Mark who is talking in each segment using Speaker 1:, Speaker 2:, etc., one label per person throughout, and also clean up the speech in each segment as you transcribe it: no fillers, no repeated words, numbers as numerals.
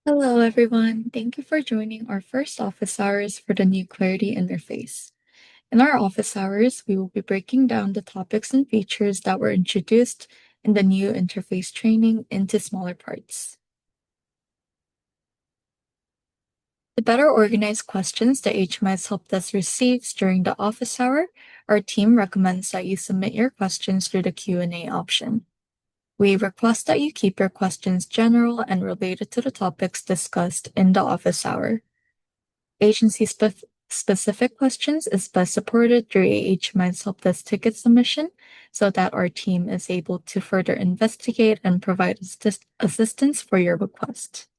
Speaker 1: Hello, everyone. Thank you for joining our first office hours for the new Clarity interface. In our office hours, we will be breaking down the topics and features that were introduced in the new interface training into smaller parts. To better organize questions the HMIS help desk receives during the office hour, our team recommends that you submit your questions through the Q&A option. We request that you keep your questions general and related to the topics discussed in the office hour. Agency specific questions is best supported through AHMI's help desk ticket submission so that our team is able to further investigate and provide assistance for your request.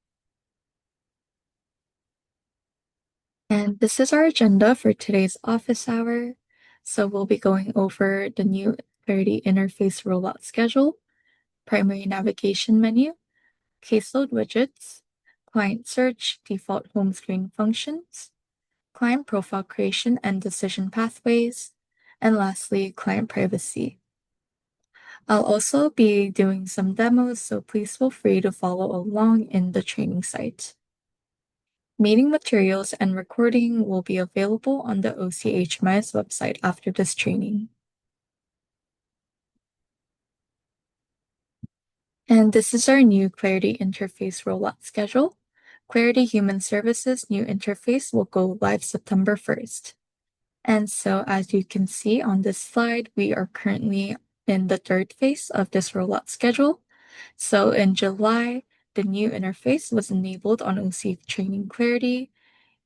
Speaker 1: And this is our agenda for today's office hour. So we'll be going over the new Clarity interface rollout schedule, primary navigation menu, caseload widgets, client search, default home screen functions, client profile creation and decision pathways, and lastly, client privacy. I'll also be doing some demos, so please feel free to follow along in the training site. Meeting materials and recording will be available on the OCHMIS website after this training. And this is our new Clarity interface rollout schedule. Clarity Human Services new interface will go live September 1st. And so as you can see on this slide, we are currently in the third phase of this rollout schedule. So in July, the new interface was enabled on OC Training Clarity.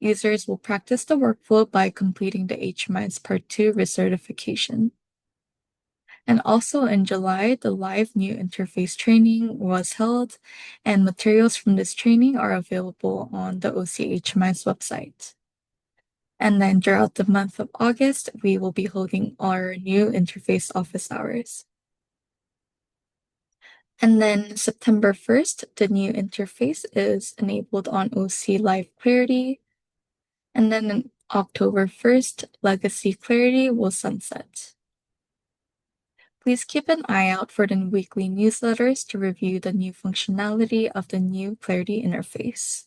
Speaker 1: Users will practice the workflow by completing the HMIS Part 2 recertification. And also in July, the live new interface training was held, and materials from this training are available on the OCHMIS website. And then throughout the month of August, we will be holding our new interface office hours. And then September 1st, the new interface is enabled on OC Live Clarity. And then on October 1st, Legacy Clarity will sunset. Please keep an eye out for the weekly newsletters to review the new functionality of the new Clarity interface.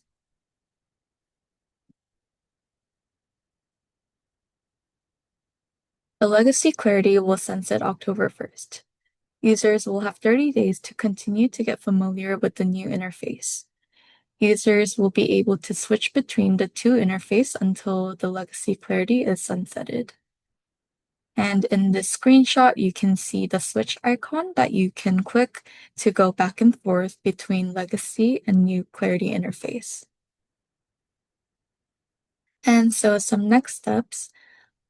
Speaker 1: The Legacy Clarity will sunset October 1st. Users will have 30 days to continue to get familiar with the new interface. Users will be able to switch between the two interfaces until the Legacy Clarity is sunsetted. And in this screenshot, you can see the switch icon that you can click to go back and forth between Legacy and new Clarity interface. And so some next steps.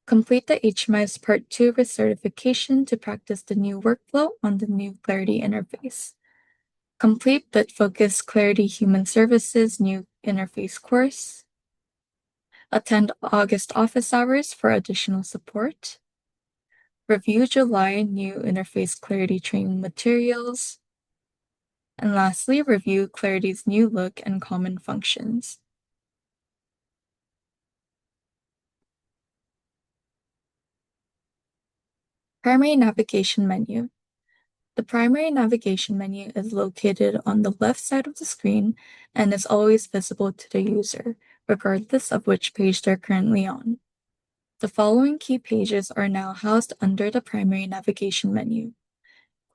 Speaker 1: Complete the HMIS Part 2 recertification to practice the new workflow on the new Clarity interface. Complete Bitfocus Clarity Human Services new interface course. Attend August office hours for additional support. Review July new interface Clarity training materials. And lastly, review Clarity's new look and common functions. Primary navigation menu. The primary navigation menu is located on the left side of the screen and is always visible to the user, regardless of which page they're currently on. The following key pages are now housed under the primary navigation menu: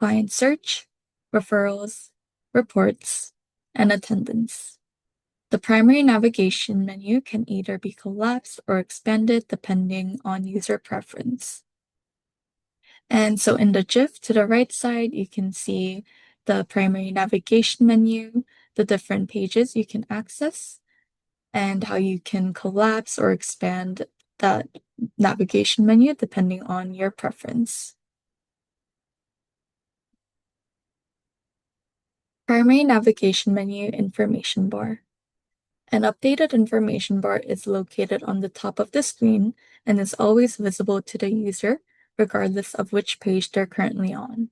Speaker 1: Client Search, Referrals, Reports, and Attendance. The primary navigation menu can either be collapsed or expanded depending on user preference. And so in the GIF to the right side, you can see the primary navigation menu, the different pages you can access, and how you can collapse or expand that navigation menu depending on your preference. Primary navigation menu information bar. An updated information bar is located on the top of the screen and is always visible to the user, regardless of which page they're currently on.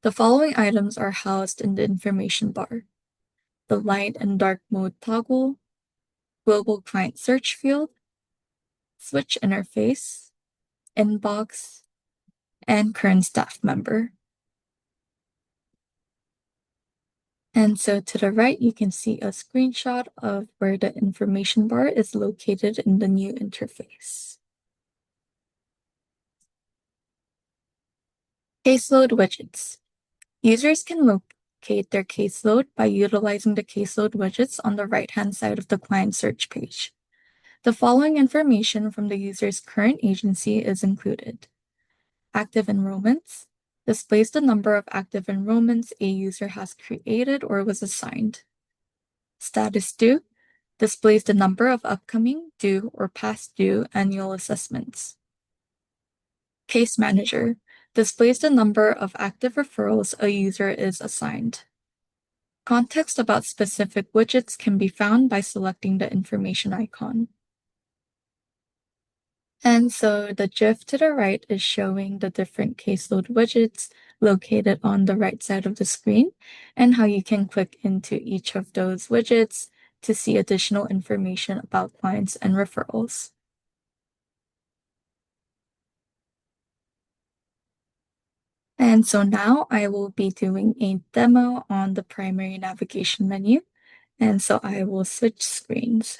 Speaker 1: The following items are housed in the information bar: the light and dark mode toggle, global client search field, switch interface, inbox, and current staff member. And so to the right, you can see a screenshot of where the information bar is located in the new interface. Caseload widgets. Users can locate their caseload by utilizing the caseload widgets on the right-hand side of the client search page. The following information from the user's current agency is included. Active enrollments displays the number of active enrollments a user has created or was assigned. Status due displays the number of upcoming, due, or past due annual assessments. Case manager displays the number of active referrals a user is assigned. Context about specific widgets can be found by selecting the information icon. And so the GIF to the right is showing the different caseload widgets located on the right side of the screen and how you can click into each of those widgets to see additional information about clients and referrals. And so now I will be doing a demo on the primary navigation menu. And so I will switch screens.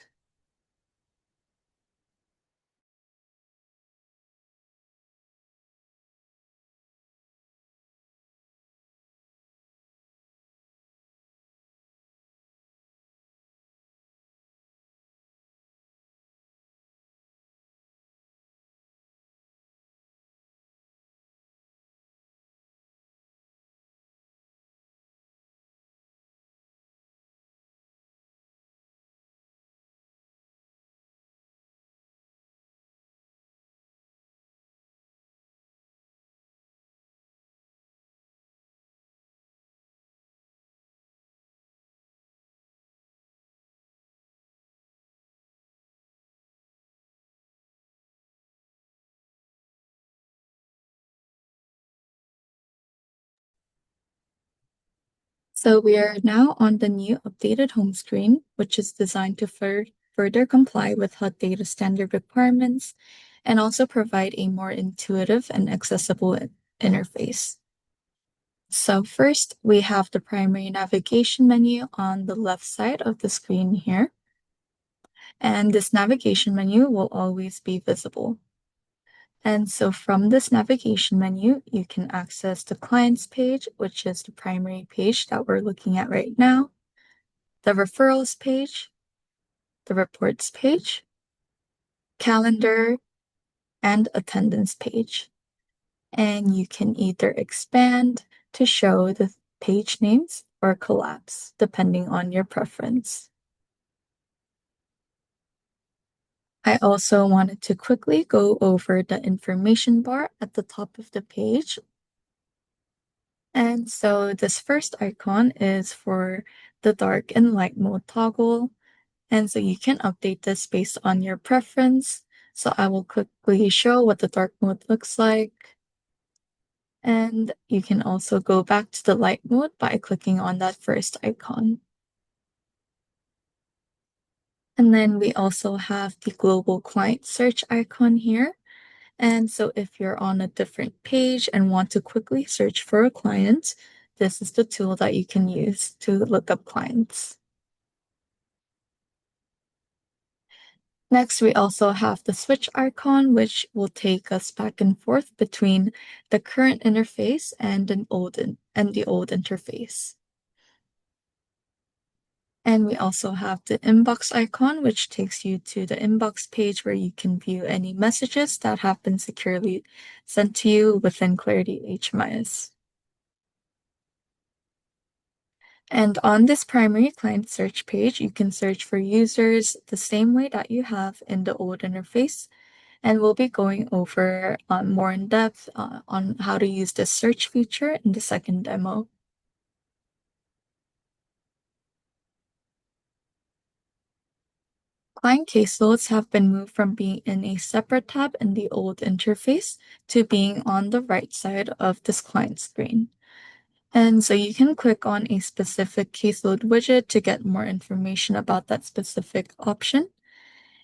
Speaker 1: So we are now on the new updated home screen, which is designed to further comply with HUD data standard requirements and also provide a more intuitive and accessible interface. So first, we have the primary navigation menu on the left side of the screen here. And this navigation menu will always be visible. And so from this navigation menu, you can access the clients page, which is the primary page that we're looking at right now, the referrals page, the reports page, calendar, and attendance page. And you can either expand to show the page names or collapse, depending on your preference. I also wanted to quickly go over the information bar at the top of the page. And so this first icon is for the dark and light mode toggle. And so you can update this based on your preference. So I will quickly show what the dark mode looks like. And you can also go back to the light mode by clicking on that first icon. And then we also have the global client search icon here. And so if you're on a different page and want to quickly search for a client, this is the tool that you can use to look up clients. Next, we also have the switch icon, which will take us back and forth between the current interface and the old interface. And we also have the inbox icon, which takes you to the inbox page where you can view any messages that have been securely sent to you within Clarity HMIS. And on this primary client search page, you can search for users the same way that you have in the old interface. And we'll be going over more in depth on how to use this search feature in the second demo. Client caseloads have been moved from being in a separate tab in the old interface to being on the right side of this client screen. And so you can click on a specific caseload widget to get more information about that specific option.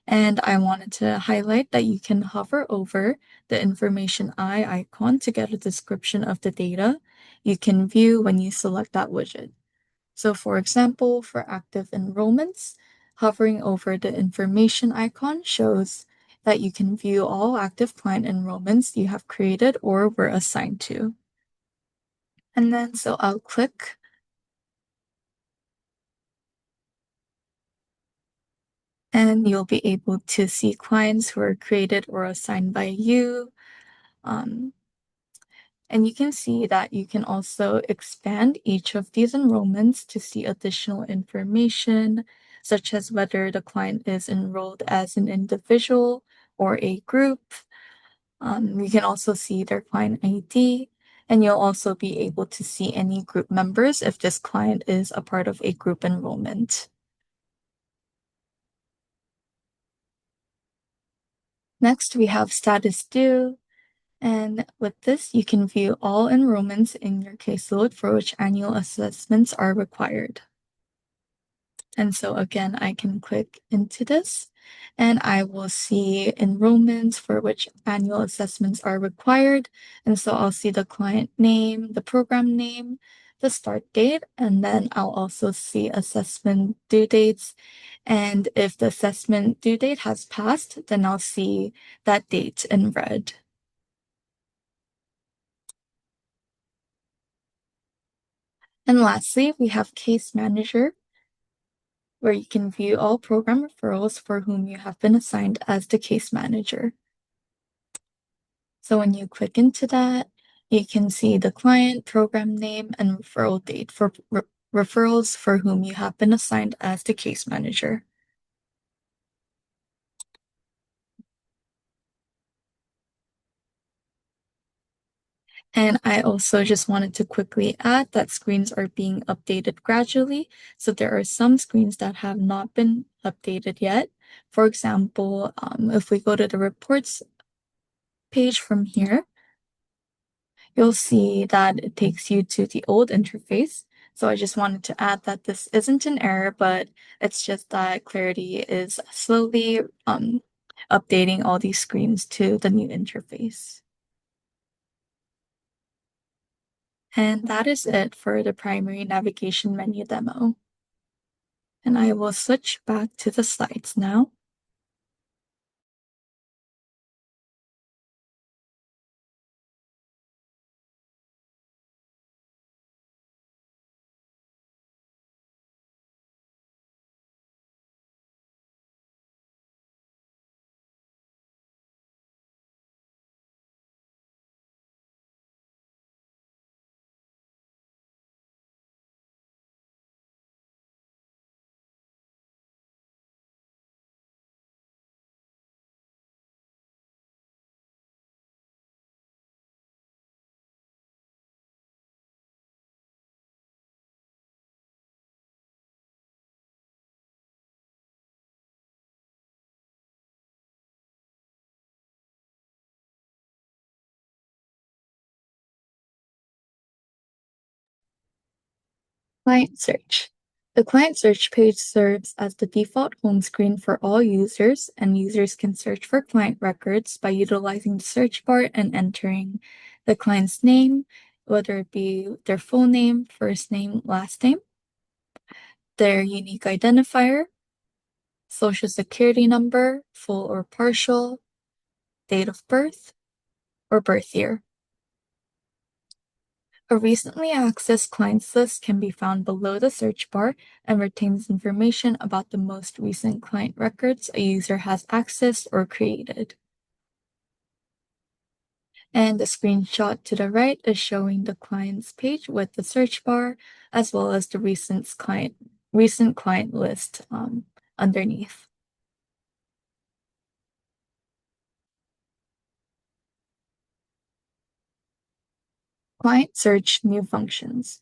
Speaker 1: And I wanted to highlight that you can hover over the information eye icon to get a description of the data you can view when you select that widget. So for example, for active enrollments, hovering over the information icon shows that you can view all active client enrollments you have created or were assigned to. And then, so I'll click, and you'll be able to see clients who are created or assigned by you. Um, and you can see that you can also expand each of these enrollments to see additional information, such as whether the client is enrolled as an individual or a group. You can also see their client ID, and you'll also be able to see any group members if this client is a part of a group enrollment. Next, we have status due. And with this, you can view all enrollments in your caseload for which annual assessments are required. And so again, I can click into this and I will see enrollments for which annual assessments are required. And so I'll see the client name, the program name, the start date, and then I'll also see assessment due dates. And if the assessment due date has passed, then I'll see that date in red. And lastly, we have Case Manager, where you can view all program referrals for whom you have been assigned as the case manager. So when you click into that, you can see the client, program name, and referral date for referrals for whom you have been assigned as the case manager. And I also just wanted to quickly add that screens are being updated gradually. So there are some screens that have not been updated yet. For example, if we go to the reports page from here, you'll see that it takes you to the old interface. So I just wanted to add that this isn't an error, but it's just that Clarity is slowly updating all these screens to the new interface. And that is it for the primary navigation menu demo. And I will switch back to the slides now. Client search. The client search page serves as the default home screen for all users, and users can search for client records by utilizing the search bar and entering the client's name, whether it be their full name, first name, last name, their unique identifier, social security number, full or partial, date of birth, or birth year. A recently accessed clients list can be found below the search bar and retains information about the most recent client records a user has accessed or created. And the screenshot to the right is showing the client's page with the search bar as well as the recent client list underneath. Client search new functions.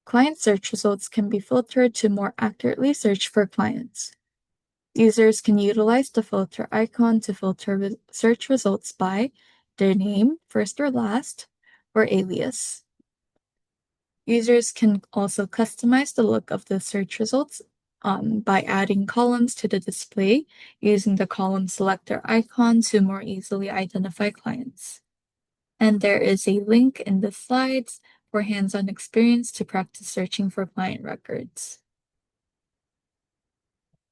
Speaker 1: Client search results can be filtered to more accurately search for clients. Users can utilize the filter icon to filter search results by their name, first or last, or alias. Users can also customize the look of the search results by adding columns to the display using the column selector icon to more easily identify clients. And there is a link in the slides for hands-on experience to practice searching for client records.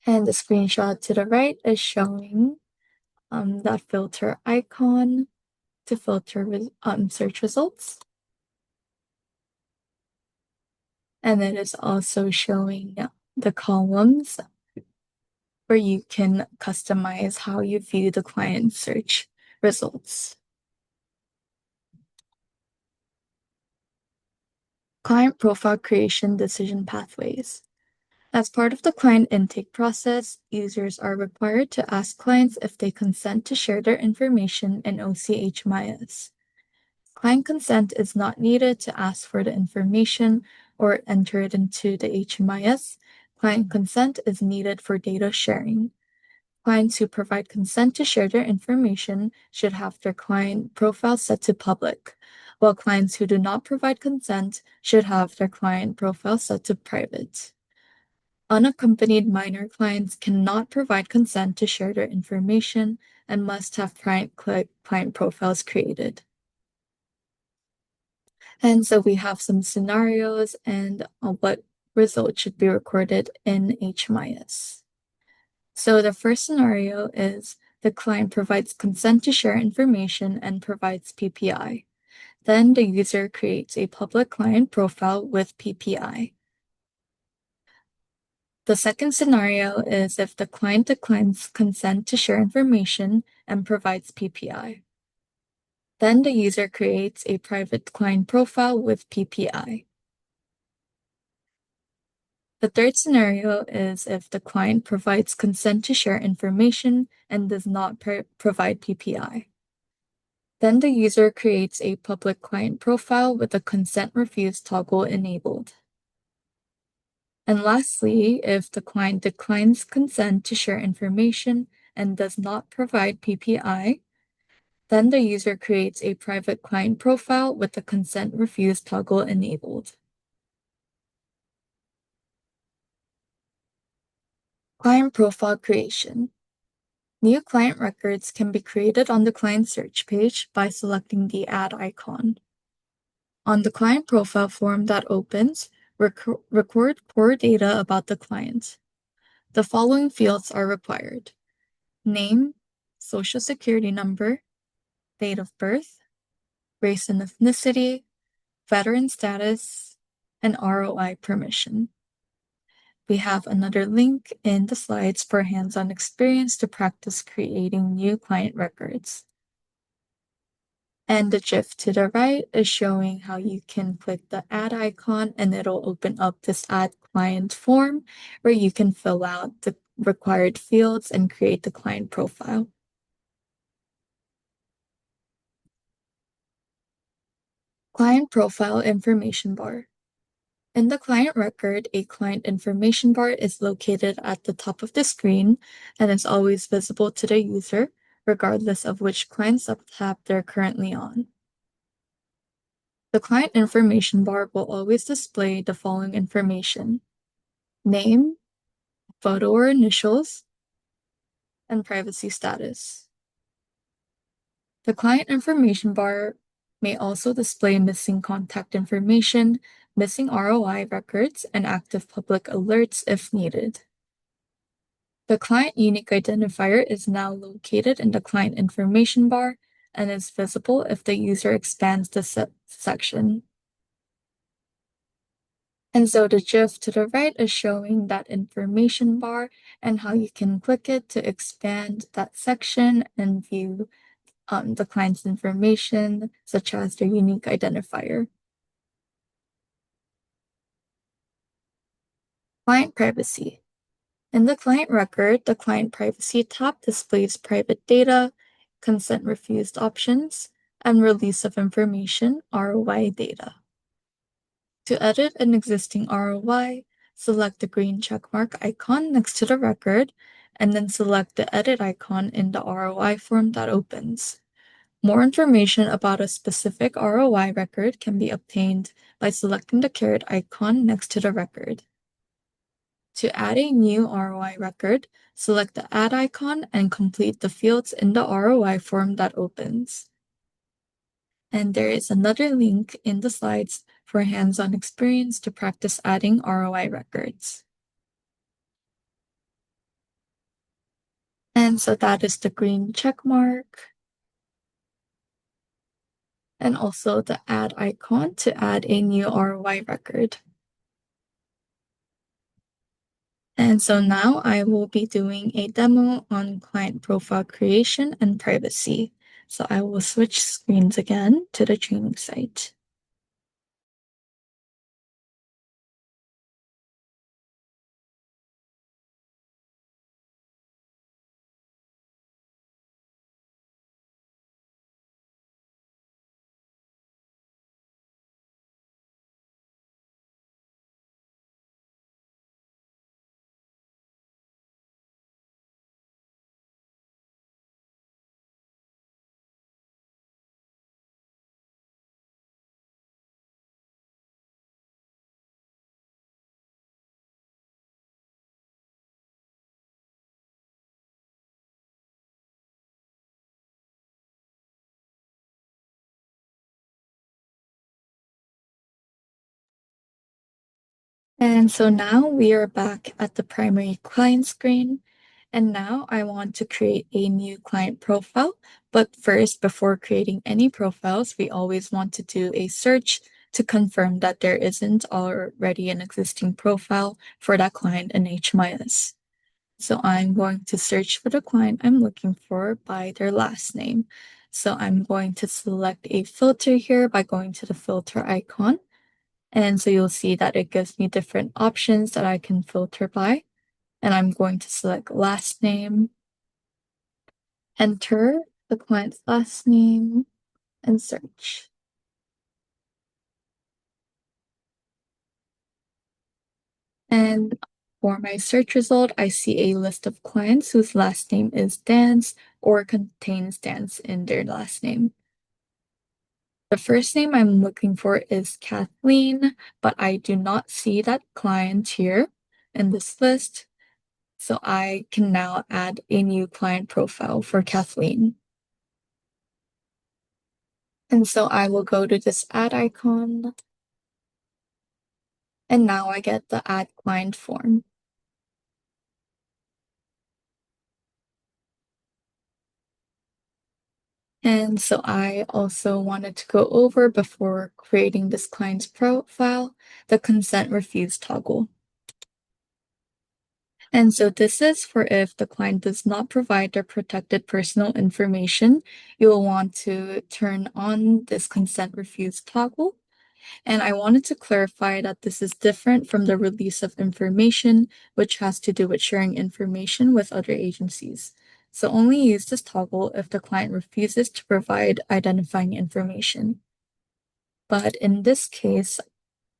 Speaker 1: And the screenshot to the right is showing that filter icon to filter search results. And it is also showing the columns where you can customize how you view the client search results. Client profile creation decision pathways. As part of the client intake process, users are required to ask clients if they consent to share their information in OCHMIS. Client consent is not needed to ask for the information or enter it into the HMIS. Client consent is needed for data sharing. Clients who provide consent to share their information should have their client profile set to public, while clients who do not provide consent should have their client profile set to private. Unaccompanied minor clients cannot provide consent to share their information and must have client profiles created. And so we have some scenarios and what results should be recorded in HMIS. So the first scenario is the client provides consent to share information and provides PPI. Then the user creates a public client profile with PPI. The second scenario is if the client declines consent to share information and provides PPI. Then the user creates a private client profile with PPI. The third scenario is if the client provides consent to share information and does not provide PPI. Then the user creates a public client profile with the consent refuse toggle enabled. And lastly, if the client declines consent to share information and does not provide PPI, then the user creates a private client profile with the consent refuse toggle enabled. Client profile creation. New client records can be created on the client search page by selecting the Add icon. On the client profile form that opens, record core data about the client. The following fields are required: name, social security number, date of birth, race and ethnicity, veteran status, and ROI permission. We have another link in the slides for hands-on experience to practice creating new client records. And the GIF to the right is showing how you can click the add icon and it'll open up this add client form where you can fill out the required fields and create the client profile. Client profile information bar. In the client record, a client information bar is located at the top of the screen and is always visible to the user, regardless of which client subtab they're currently on. The client information bar will always display the following information: name, photo or initials, and privacy status. The client information bar may also display missing contact information, missing ROI records, and active public alerts if needed. The client unique identifier is now located in the client information bar and is visible if the user expands the section. And so the GIF to the right is showing that information bar and how you can click it to expand that section and view the client's information, such as their unique identifier. Client privacy. In the client record, the Client Privacy tab displays private data, consent refused options, and release of information ROI data. To edit an existing ROI, select the green checkmark icon next to the record, and then select the edit icon in the ROI form that opens. More information about a specific ROI record can be obtained by selecting the caret icon next to the record. To add a new ROI record, select the Add icon and complete the fields in the ROI form that opens. And there is another link in the slides for hands-on experience to practice adding ROI records. And so that is the green check mark. And also the add icon to add a new ROI record. And so now I will be doing a demo on client profile creation and privacy. So I will switch screens again to the training site. And so now we are back at the primary client screen. And now I want to create a new client profile. But first, before creating any profiles, we always want to do a search to confirm that there isn't already an existing profile for that client in HMIS. So I'm going to search for the client I'm looking for by their last name. So I'm going to select a filter here by going to the filter icon. And so you'll see that it gives me different options that I can filter by. And I'm going to select last name, enter the client's last name, and search. And for my search result, I see a list of clients whose last name is Dance or contains Dance in their last name. The first name I'm looking for is Kathleen, but I do not see that client here in this list. So I can now add a new client profile for Kathleen. And so I will go to this add icon. And now I get the add client form. And so I also wanted to go over before creating this client's profile, the consent refuse toggle. And so this is for if the client does not provide their protected personal information, you will want to turn on this consent refuse toggle. And I wanted to clarify that this is different from the release of information, which has to do with sharing information with other agencies. So only use this toggle if the client refuses to provide identifying information. But in this case,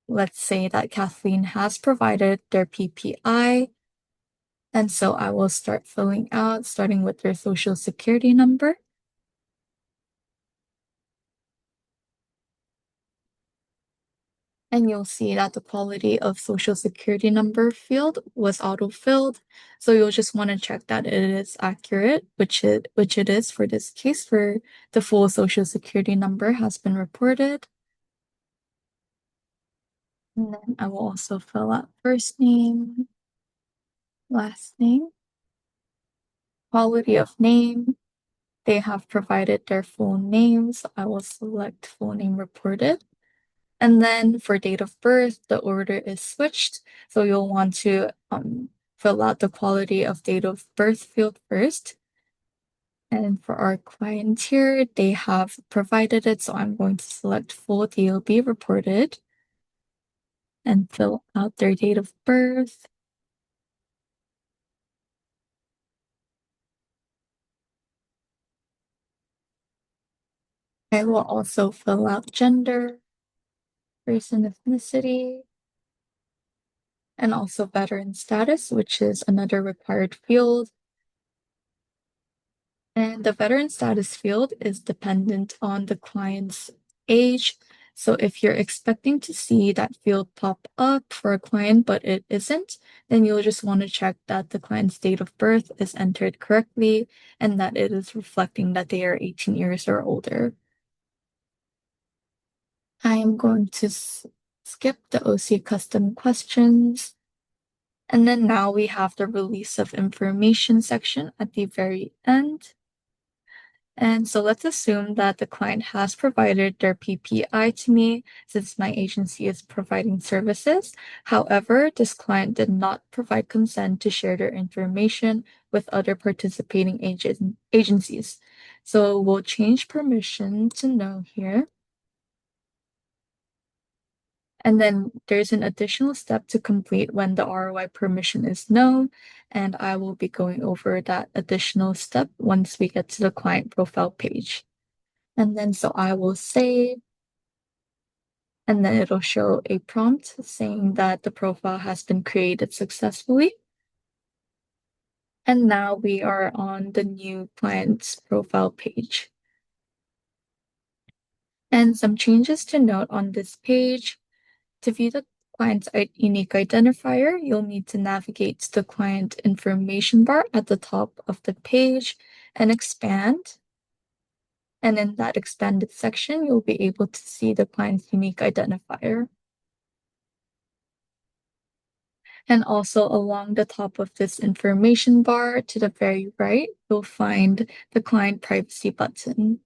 Speaker 1: let's say that Kathleen has provided their PPI. And so I will start filling out, starting with their social security number. And you'll see that the quality of social security number field was auto-filled. So you'll just want to check that it is accurate, which it is for this case, for the full social security number has been reported. And then I will also fill out first name, last name, quality of name. They have provided their full names. I will select full name reported. And then for date of birth, the order is switched. So you'll want to fill out the quality of date of birth field first. And for our client here, they have provided it. So I'm going to select full DOB reported and fill out their date of birth. I will also fill out gender, race and ethnicity, and also veteran status, which is another required field. And the veteran status field is dependent on the client's age. So if you're expecting to see that field pop up for a client, but it isn't, then you'll just want to check that the client's date of birth is entered correctly and that it is reflecting that they are 18 years or older. I am going to skip the OC custom questions. And then now we have the release of information section at the very end. And so let's assume that the client has provided their PPI to me since my agency is providing services. However, this client did not provide consent to share their information with other participating agencies. So we'll change permission to no here. And then there's an additional step to complete when the ROI permission is no, and I will be going over that additional step once we get to the client profile page. And then so I will save, and then it'll show a prompt saying that the profile has been created successfully. And now we are on the new client's profile page. And some changes to note on this page. To view the client's unique identifier, you'll need to navigate to the client information bar at the top of the page and expand. And in that expanded section, you'll be able to see the client's unique identifier. And also along the top of this information bar to the very right, you'll find the client privacy button.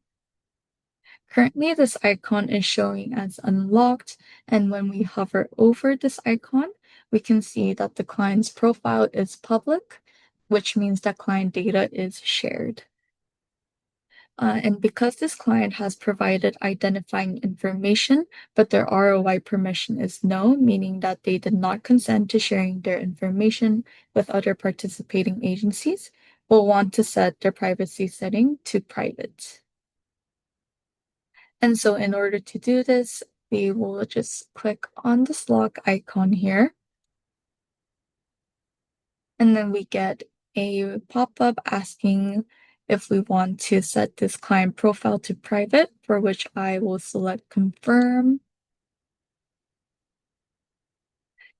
Speaker 1: Currently, this icon is showing as unlocked, and when we hover over this icon, we can see that the client's profile is public, which means that client data is shared. And because this client has provided identifying information, but their ROI permission is no, meaning that they did not consent to sharing their information with other participating agencies, we'll want to set their privacy setting to private. And so in order to do this, we will just click on this lock icon here. And then we get a pop-up asking if we want to set this client profile to private, for which I will select confirm.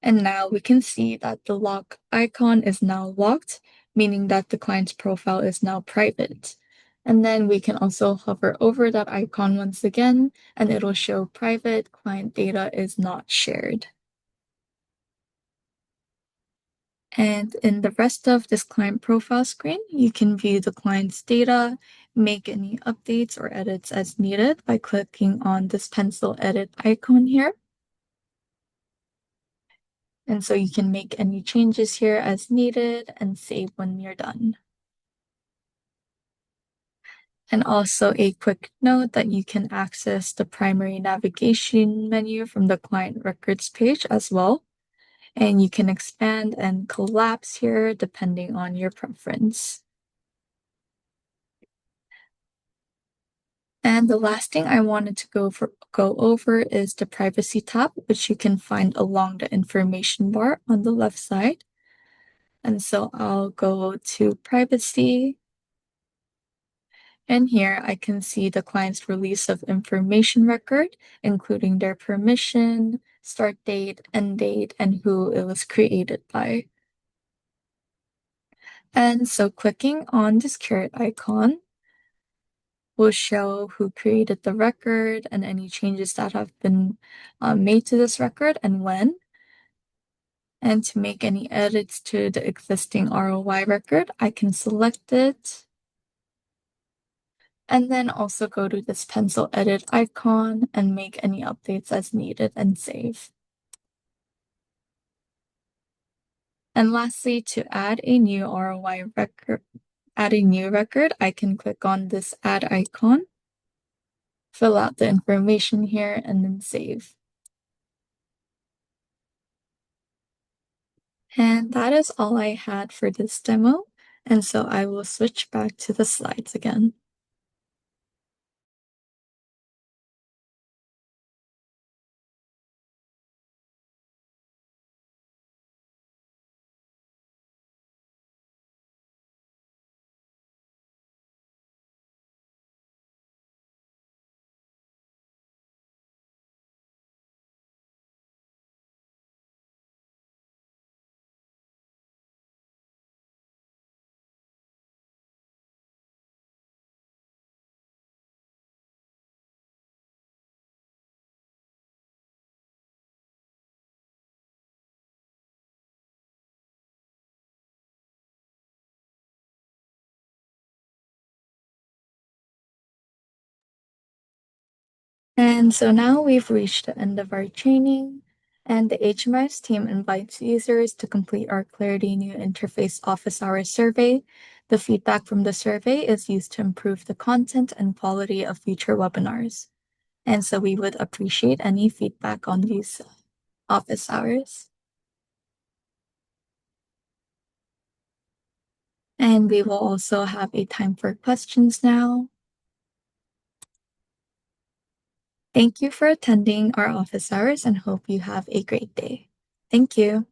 Speaker 1: And now we can see that the lock icon is now locked, meaning that the client's profile is now private. And then we can also hover over that icon once again, and it'll show private client data is not shared. And in the rest of this client profile screen, you can view the client's data, make any updates or edits as needed by clicking on this pencil edit icon here. And so you can make any changes here as needed and save when you're done. And also a quick note that you can access the primary navigation menu from the client records page as well. And you can expand and collapse here depending on your preference. And the last thing I wanted to go over is the privacy tab, which you can find along the information bar on the left side. And so I'll go to privacy. And here I can see the client's release of information record, including their permission, start date, end date, and who it was created by. And so clicking on this caret icon will show who created the record and any changes that have been made to this record and when. And to make any edits to the existing ROI record, I can select it. And then also go to this pencil edit icon and make any updates as needed and save. And lastly, to add a new ROI record, I can click on this add icon, fill out the information here, and then save. And that is all I had for this demo. And so I will switch back to the slides again. And so now we've reached the end of our training, and the HMIS team invites users to complete our Clarity New Interface Office Hours survey. The feedback from the survey is used to improve the content and quality of future webinars. And so we would appreciate any feedback on these office hours. And we will also have a time for questions now. Thank you for attending our office hours and hope you have a great day. Thank you.